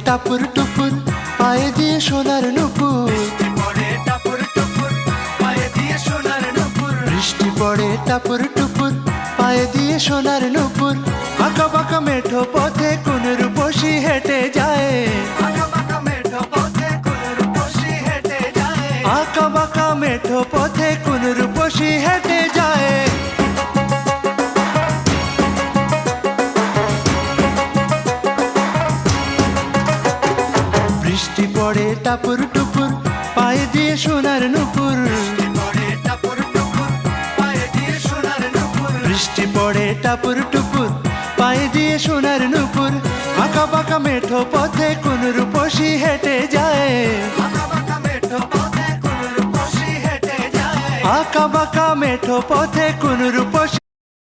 টাপুর টুপুর পায়ে দিয়ে সোনার নুপুর, বৃষ্টি পড়ে টাপুর টুপুর পায়ে দিয়ে সোনার নুপুর। আঁকা বাঁকা মেঠো পথে কোন রূপসী হেঁটে যায়, আঁকা বাঁকা মেঠো পথে কোন রূপসী হেঁটে যায়। বৃষ্টি পড়ে টাপুর টুপুর পায়ে দিয়ে সোনার নুপুর, বৃষ্টি পড়ে টাপুর টুপুর পায়ে দিয়ে সোনার নুপুর। আঁকা বাঁকা মেঠো পথে কোন রূপসী হেঁটে যায়, আঁকা বাঁকা মেঠো পথে কোন রূপসী